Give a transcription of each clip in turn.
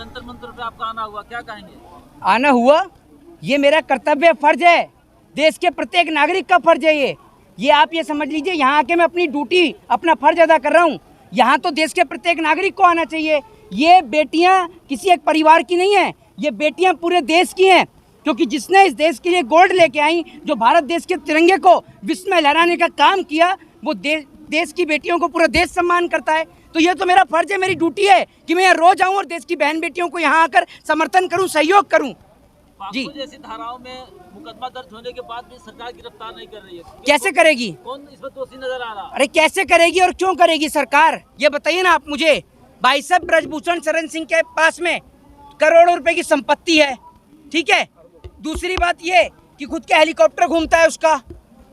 जंतर मंतर पे आपका आना हुआ, क्या कहेंगे? आना हुआ, ये मेरा कर्तव्य फर्ज है, देश के प्रत्येक नागरिक का फर्ज है ये आप ये समझ लीजिए, यहाँ आके मैं अपनी ड्यूटी, अपना फर्ज अदा कर रहा हूँ। यहाँ तो देश के प्रत्येक नागरिक को आना चाहिए। ये बेटियाँ किसी एक परिवार की नहीं है, ये बेटियाँ पूरे देश की हैं, क्योंकि जिसने इस देश के लिए गोल्ड लेके आई, जो भारत देश के तिरंगे को विश्व में लहराने का काम किया, वो देश की बेटियों को पूरा देश सम्मान करता है। तो ये तो मेरा फर्ज है, मेरी ड्यूटी है कि मैं यहाँ रोज आऊँ और देश की बहन बेटियों को यहाँ आकर समर्थन करूँ, सहयोग करूँ। जी, जैसी धाराओं में मुकदमा दर्ज होने के बाद भी सरकार गिरफ्तार नहीं कर रही है, कैसे करेगी? कौन इसमें दोषी नजर आ रहा? अरे कैसे करेगी और क्यों करेगी सरकार, ये बताइए ना आप मुझे। भाई साहब, ब्रजभूषण शरण सिंह के पास में करोड़ों रुपए की संपत्ति है, ठीक है। दूसरी बात ये कि खुद के हेलीकॉप्टर घूमता है उसका।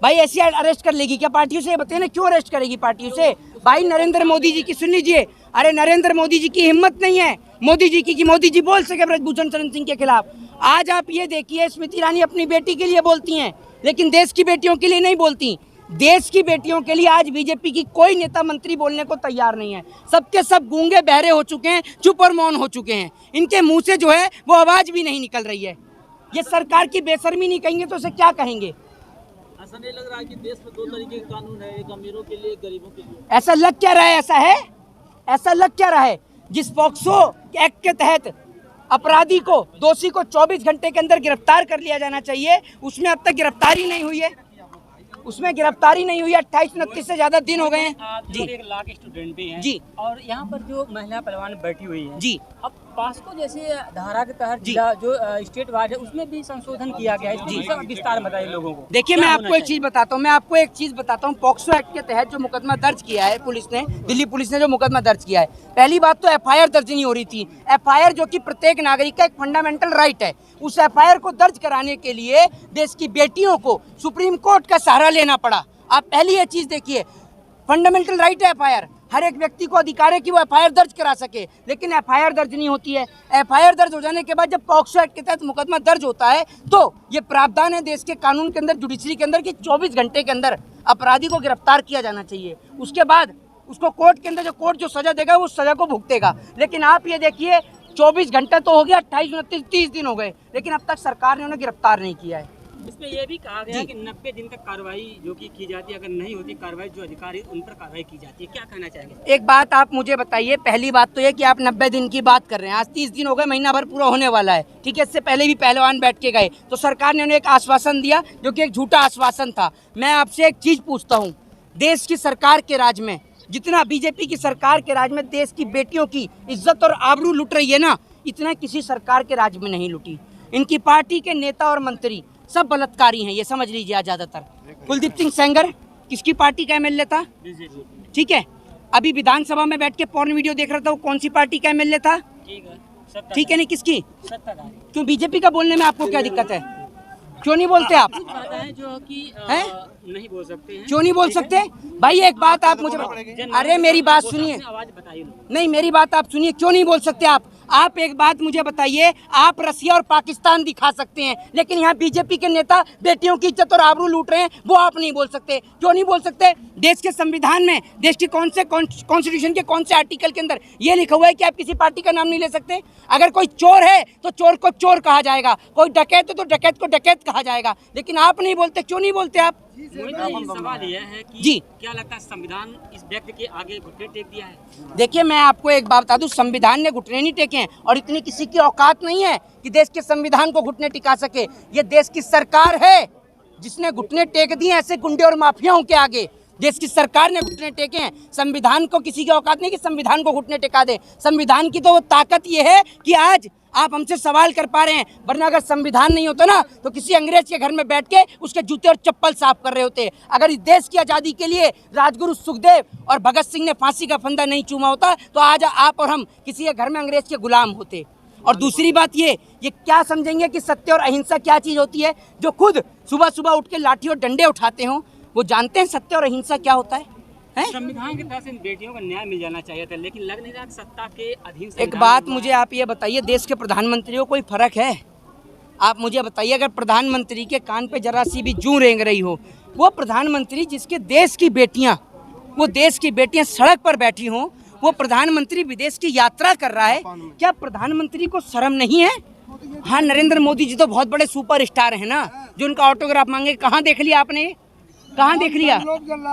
भाई ऐसे अरेस्ट कर लेगी क्या पार्टियों से? बताइए ना, क्यों अरेस्ट करेगी पार्टियों से? भाई नरेंद्र मोदी जी की सुन लीजिए, अरे नरेंद्र मोदी जी की हिम्मत नहीं है मोदी जी की कि मोदी जी बोल सके ब्रजभूषण शरण सिंह के खिलाफ। आज आप ये देखिए, स्मृति ईरानी अपनी बेटी के लिए बोलती हैं, लेकिन देश की बेटियों के लिए नहीं बोलती। देश की बेटियों के लिए आज बीजेपी की कोई नेता मंत्री बोलने को तैयार नहीं है। सबके सब गूंगे बहरे हो चुके हैं, चुप और मौन हो चुके हैं। इनके मुंह से जो है वो आवाज भी नहीं निकल रही है। ये सरकार की बेशर्मी नहीं कहेंगे तो उसे क्या कहेंगे? ऐसा नहीं लग रहा है कि देश में दो तरीके के कानून है, एक अमीरों के लिए, एक गरीबों के लिए? ऐसा लग क्या रहा है? ऐसा है, ऐसा लग क्या रहा है? जिस पॉक्सो एक्ट के तहत अपराधी को, दोषी को 24 घंटे के अंदर गिरफ्तार कर लिया जाना चाहिए, उसमें अब तक गिरफ्तारी नहीं हुई है। उसमें गिरफ्तारी नहीं हुई है। 28-29 से ज्यादा दिन हो गए हैं जी। 1 लाख स्टूडेंट भी हैं जी, और यहाँ पर जो महिला पहलवान बैठी हुई है जी। अब पास्को जैसे धारा के तहत जो स्टेट वाइड है उसमें भी संशोधन किया गया है। इसका विस्तार बताइए लोगों को। देखिए, मैं आपको एक चीज बताता हूँ, पॉक्सो एक्ट के तहत जो मुकदमा दर्ज किया है पुलिस ने, दिल्ली पुलिस ने जो मुकदमा दर्ज किया है, पहली बात तो एफआईआर दर्ज नहीं हो रही थी। एफआईआर जो कि प्रत्येक नागरिक का एक फंडामेंटल राइट है, उस एफआईआर को दर्ज कराने के लिए देश की बेटियों को सुप्रीम कोर्ट का सहारा लेना पड़ा। आप पहली ये चीज देखिए, फंडामेंटल राइट है एफआईआर, हर एक व्यक्ति को अधिकार है कि वो एफआईआर दर्ज करा सके, लेकिन एफआईआर दर्ज नहीं होती है। एफआईआर दर्ज हो जाने के बाद जब पॉक्सो एक्ट के तहत मुकदमा दर्ज होता है तो ये प्रावधान है देश के कानून के अंदर, जुडिशरी के अंदर, कि 24 घंटे के अंदर अपराधी को गिरफ्तार किया जाना चाहिए। उसके बाद उसको कोर्ट के अंदर, जो कोर्ट जो सजा देगा वो सजा को भुगतेगा। लेकिन आप ये देखिए, 24 घंटा तो हो गया, 28, 29, 30 दिन हो गए, लेकिन अब तक सरकार ने उन्हें गिरफ्तार नहीं किया है। इसमें यह भी कहा गया कि 90 दिन तक कार्रवाई जो की जाती है, अगर नहीं होती कार्रवाई, जो अधिकारी उन पर कार्रवाई की जाती है। क्या कहना चाहेंगे? एक बात आप मुझे बताइए, पहली बात तो ये कि आप 90 दिन की बात कर रहे हैं, आज 30 दिन हो गए, महीना भर पूरा होने वाला है, ठीक है। इससे पहले भी पहलवान बैठ के गए तो सरकार ने उन्हें एक आश्वासन दिया जो कि एक झूठा आश्वासन था। मैं आपसे एक चीज पूछता हूँ, देश की सरकार के राज में, जितना बीजेपी की सरकार के राज में देश की बेटियों की इज्जत और आबरू लुट रही है ना, इतना किसी सरकार के राज में नहीं लुटी। इनकी पार्टी के नेता और मंत्री सब बलात्कारी हैं, ये समझ लीजिए। आज ज्यादातर कुलदीप सिंह सेंगर किसकी पार्टी का एमएलए था? ठीक है। अभी विधानसभा में बैठ के पॉर्न वीडियो देख रहा था, वो कौन सी पार्टी का एमएलए था? ठीक है, नहीं किसकी? क्यों बीजेपी का बोलने में आपको क्या दिक्कत है? क्यों नहीं बोलते आप? जो कि नहीं बोल सकते हैं। क्यों नहीं बोल सकते? भाई एक बात आप मुझे, अरे मेरी बात सुनिए, आवाज बताइए। नहीं मेरी बात आप सुनिए, क्यों नहीं बोल सकते आप एक बात मुझे बताइए, आप रसिया और पाकिस्तान दिखा सकते हैं, लेकिन यहाँ बीजेपी के नेता बेटियों की इज्जत और आबरू लूट रहे हैं, वो आप नहीं बोल सकते। क्यों नहीं बोल सकते? देश के संविधान में, देश के कौन से कॉन्स्टिट्यूशन के कौन से आर्टिकल के अंदर ये लिखा हुआ है कि आप किसी पार्टी का नाम नहीं ले सकते? अगर कोई चोर है तो चोर को चोर कहा जाएगा, कोई डकैत है तो डकैत को डकैत कहा जाएगा, लेकिन आप नहीं बोलते। क्यों नहीं बोलते आप? सवाल यह है कि जी, क्या लगता है संविधान इस व्यक्ति के आगे घुटने टेक दिया है? देखिए, मैं आपको एक बात बता दूं, संविधान ने घुटने नहीं टेके हैं, और इतनी किसी की औकात नहीं है कि देश के संविधान को घुटने टिका सके। ये देश की सरकार है जिसने घुटने टेक दिए ऐसे गुंडे और माफियाओं के आगे। देश की सरकार ने घुटने टेके हैं, संविधान को किसी की औकात नहीं कि संविधान को घुटने टेका दे। संविधान की तो वो ताकत ये है कि आज आप हमसे सवाल कर पा रहे हैं, वरना अगर संविधान नहीं होता ना तो किसी अंग्रेज के घर में बैठ के उसके जूते और चप्पल साफ कर रहे होते। अगर इस देश की आज़ादी के लिए राजगुरु सुखदेव और भगत सिंह ने फांसी का फंदा नहीं चूमा होता तो आज आप और हम किसी के घर में अंग्रेज के गुलाम होते। और दूसरी बात ये क्या समझेंगे कि सत्य और अहिंसा क्या चीज़ होती है? जो खुद सुबह सुबह उठ के लाठी और डंडे उठाते हों वो जानते हैं सत्य और अहिंसा क्या होता है? संविधान के तहत इन बेटियों को न्याय मिल जाना चाहिए था, लेकिन लग नहीं रहा सत्ता के अधीन। एक बात मुझे आप ये बताइए, देश के प्रधानमंत्री को कोई फर्क है? आप मुझे बताइए, अगर प्रधानमंत्री के कान पे जरा सी भी जूं रेंग रही हो, वो प्रधानमंत्री जिसके देश की बेटियां, वो देश की बेटियां सड़क पर बैठी हों, वो प्रधानमंत्री विदेश की यात्रा कर रहा है, क्या प्रधानमंत्री को शर्म नहीं है? हाँ, नरेंद्र मोदी जी तो बहुत बड़े सुपर स्टार है ना, जो उनका ऑटोग्राफ मांगे। कहाँ देख लिया आपने? कहाँ देख लिया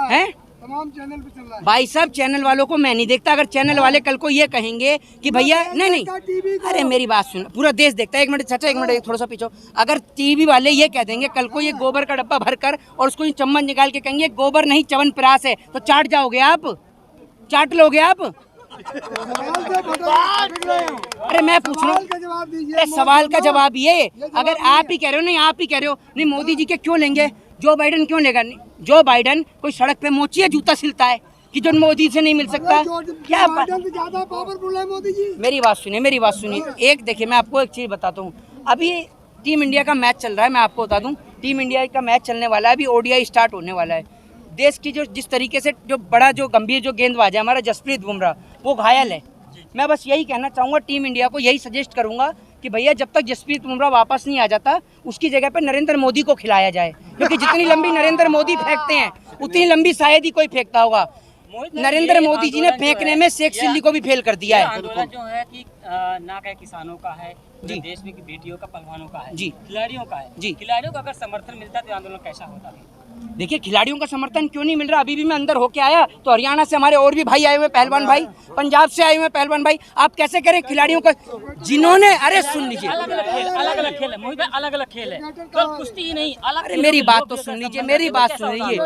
है? तमाम चैनल पे चल रहा है भाई साहब, चैनल वालों को मैं नहीं देखता। अगर चैनल वाले कल को ये कहेंगे कि भैया नहीं, अरे मेरी बात सुनो, पूरा देश देखता है। एक मिनट चाचा, एक मिनट थोड़ा सा पीछे। अगर टीवी वाले ये कह देंगे कल को ये गोबर का डब्बा भरकर और उसको चम्मच निकाल के कहेंगे गोबर नहीं च्यवनप्राश है, तो चाट जाओगे आप? चाट लोगे आप? अरे मैं पूछ रहा हूँ, सवाल का जवाब ये, अगर आप ही कह रहे हो, नहीं आप ही कह रहे हो, नहीं मोदी जी के क्यों लेंगे? जो बाइडन क्यों लेगा? जो बाइडन कोई सड़क पे मोचिया जूता सिलता है कि जो मोदी से नहीं मिल सकता? क्या ज्यादा पावरफुल है मोदी जी। मेरी बात सुनिए। एक देखिए, मैं आपको एक चीज बताता हूँ। अभी टीम इंडिया का मैच चल रहा है, मैं आपको बता दूं, टीम इंडिया का मैच चलने वाला है, अभी ओडीआई स्टार्ट होने वाला है। देश की जो जिस तरीके से जो बड़ा जो गंभीर जो गेंदबाज है हमारा जसप्रीत बुमराह, वो घायल है। मैं बस यही कहना चाहूँगा, टीम इंडिया को यही सजेस्ट करूँगा कि भैया जब तक जसप्रीत बुमराह वापस नहीं आ जाता, उसकी जगह पे नरेंद्र मोदी को खिलाया जाए, क्योंकि जितनी लंबी नरेंद्र मोदी फेंकते हैं उतनी लंबी शायद ही कोई फेंकता होगा। नरेंद्र मोदी जी ने फेंकने में शेख चिल्ली को भी फेल कर दिया है। आंदोलन जो है कि ना कहे किसानों का है, जी, देश में की बेटियों का, पहलवानों का है, जी, खिलाड़ियों का है, जी। खिलाड़ियों का अगर समर्थन मिलता तो आंदोलन कैसा होता है? देखिए, खिलाड़ियों का समर्थन क्यों नहीं मिल रहा? अभी भी मैं अंदर होके आया तो हरियाणा से हमारे और भी भाई आए हुए, पहलवान भाई, पंजाब से आए हुए पहलवान भाई। आप कैसे करें खिलाड़ियों का, जिन्होंने, अरे सुन लीजिए, अलग अलग खेल है मोहित भाई, अलग अलग खेल है, तो कुश्ती ही नहीं अलग। अरे मेरी बात तो सुन लीजिए, मेरी बात सुन लीजिए।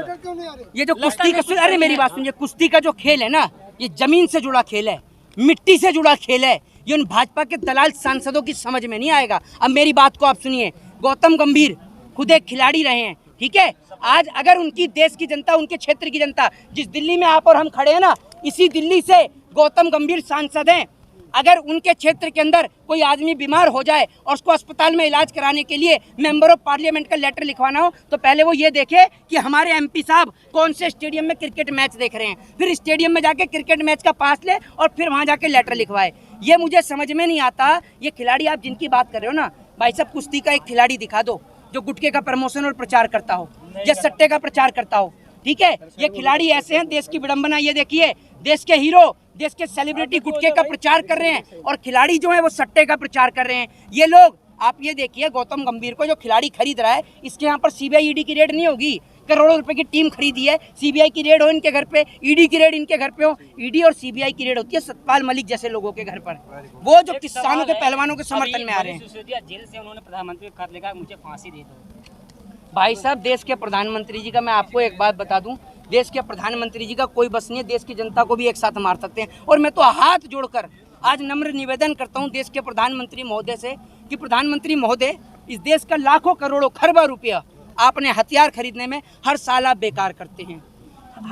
ये जो कुश्ती का, अरे मेरी बात सुनिए, कुश्ती का जो खेल है ना, ये जमीन से जुड़ा खेल है, मिट्टी से जुड़ा खेल है। ये उन भाजपा के दलाल सांसदों की समझ में नहीं आएगा। अब मेरी बात को आप सुनिए, गौतम गंभीर खुद एक खिलाड़ी रहे हैं, ठीक है? आज अगर उनकी देश की जनता, उनके क्षेत्र की जनता, जिस दिल्ली में आप और हम खड़े हैं ना, इसी दिल्ली से गौतम गंभीर सांसद हैं। अगर उनके क्षेत्र के अंदर कोई आदमी बीमार हो जाए और उसको अस्पताल में इलाज कराने के लिए मेंबर ऑफ पार्लियामेंट का लेटर लिखवाना हो, तो पहले वो ये देखे कि हमारे एमपी साहब कौन से स्टेडियम में क्रिकेट मैच देख रहे हैं, फिर स्टेडियम में जाके क्रिकेट मैच का पास ले और फिर वहाँ जाके लेटर लिखवाए। ये मुझे समझ में नहीं आता। ये खिलाड़ी आप जिनकी बात कर रहे हो ना, भाई साहब, कुश्ती का एक खिलाड़ी दिखा दो जो गुटखे का प्रमोशन और प्रचार करता हो या सट्टे का प्रचार करता हो, ठीक है? ये खिलाड़ी ऐसे हैं, देश की विडंबना। ये देखिए, देश के हीरो, देश के सेलिब्रिटी गुटखे का प्रचार कर रहे हैं और खिलाड़ी जो है वो सट्टे का प्रचार कर रहे हैं। ये लोग, आप ये देखिए, गौतम गंभीर को जो खिलाड़ी खरीद रहा है, इसके यहाँ पर सीबीआई ईडी की रेड नहीं होगी। करोड़ों रुपए की टीम खरीदी है, सीबीआई की रेड हो इनके घर पे, ईडी की रेड इनके घर पे हो। ईडी और सीबीआई की रेड होती है सतपाल मलिक जैसे लोगों के घर पर, वो जो किसानों के, पहलवानों के समर्थन में आ रहे हैं। जेल से उन्होंने प्रधानमंत्री को खत लिखा, मुझे फांसी दे दो। भाई साहब, देश के प्रधानमंत्री जी का मैं आपको एक बात बता दूं, देश के प्रधानमंत्री जी का कोई बस नहीं है, देश की जनता को भी एक साथ मार सकते हैं। और मैं तो हाथ जोड़कर आज नम्र निवेदन करता हूं देश के प्रधानमंत्री महोदय से कि प्रधानमंत्री महोदय, इस देश का लाखों करोड़ों खरबों रुपया आपने हथियार खरीदने में हर साल आप बेकार करते हैं।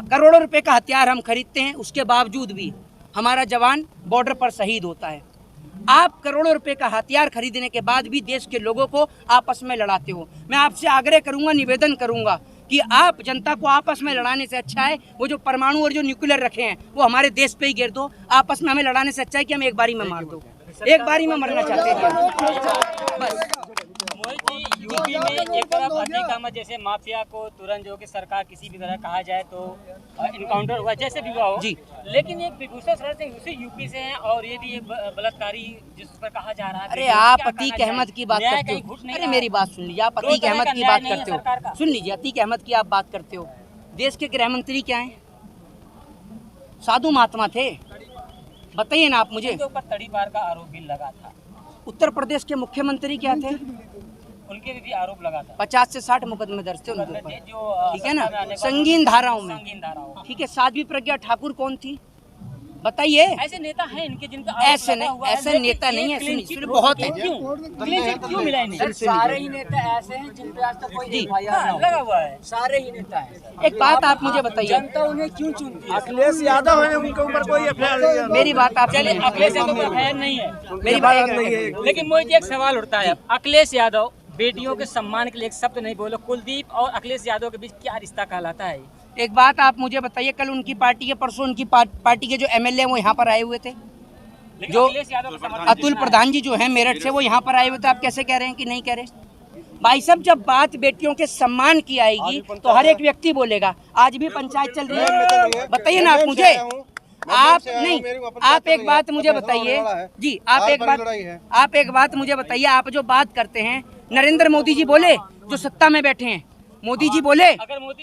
करोड़ों रुपए का हथियार हम खरीदते हैं, उसके बावजूद भी हमारा जवान बॉर्डर पर शहीद होता है। आप करोड़ों रुपए का हथियार खरीदने के बाद भी देश के लोगों को आपस में लड़ाते हो। मैं आपसे आग्रह करूंगा, निवेदन करूंगा कि आप जनता को आपस में लड़ाने से अच्छा है वो जो परमाणु और जो न्यूक्लियर रखे हैं वो हमारे देश पे ही गिर दो। आपस में हमें लड़ाने से अच्छा है कि हम एक बारी में मार दो, एक बारी में मरना चाहते हैं बस। मोहित जी, यूपी में एक तरफ अतीक अहमद जैसे माफिया को तुरंत जो कि सरकार किसी भी तरह कहा जाए तो इनकाउंटर हुआ, जैसे भी हुआ हो जी, लेकिन एक विभूषण शरण सिंह उसी यूपी से हैं और ये भी एक बलात्कारी जिस पर कहा जा रहा है। अरे आप अतीक अहमद की बात करते हो, अरे मेरी बात सुन लीजिए, आप अतीक अहमद की बात करते हो, सुन लीजिए, अतीक अहमद की आप बात करते हो। देश के गृह मंत्री क्या हैं? साधु महात्मा थे, बताइए ना आप मुझे। उनके ऊपर तड़ीपार का आरोप भी लगा था। उत्तर प्रदेश के मुख्यमंत्री क्या थे? उनके भी आरोप लगा था। 50 से 60 मुकदमे दर्ज थे उनके ऊपर, जो ठीक है ना, संगीन धाराओं में, संगीन धाराओं, ठीक है। साध्वी प्रज्ञा ठाकुर कौन थी बताइए? ऐसे नेता हैं इनके जिनका ऐसे नहीं, ऐसे नेता नहीं है, सुनिए, बहुत है। क्यों मिला इन्हें? सारे ही नेता ऐसे हैं जिन पे आज तक कोई एफआईआर लगा हुआ है। सारे ही नेता हैं। एक बात आप मुझे बताइए, जनता उन्हें क्यों चुनती है? अखिलेश यादव है, उनके ऊपर कोई एफआईआर नहीं है। मेरी बात आप चलिए, अखिलेश यादव पर एफआईआर नहीं है, मेरी बात नहीं है, लेकिन मोहित जी एक सवाल उठता है, अखिलेश यादव बेटियों के सम्मान के लिए एक शब्द नहीं बोलो। कुलदीप और अखिलेश यादव के बीच क्या रिश्ता कहलाता है? एक बात आप मुझे बताइए, कल उनकी पार्टी के, परसों उनकी पार्टी के जो एमएलए हैं वो यहाँ पर आए हुए थे, जो अतुल प्रधान जी जो हैं मेरठ से, वो यहाँ पर आए हुए थे। आप कैसे कह रहे हैं कि नहीं कह रहे? भाई साहब, जब बात बेटियों के सम्मान की आएगी तो हर एक व्यक्ति बोलेगा। आज भी पंचायत चल रही है, बताइए ना आप मुझे, आप से आया हूं, नहीं, मेरी अपन आप बात एक नहीं बात है, मुझे अब फैसला बताइए होने वाला है। जी, आप साल एक भर बात की लड़ाई है। आप एक बात मुझे बताइए, आप जो बात करते हैं, नरेंद्र मोदी जी बोले जो सत्ता में बैठे हैं, मोदी जी बोले अगर मोदी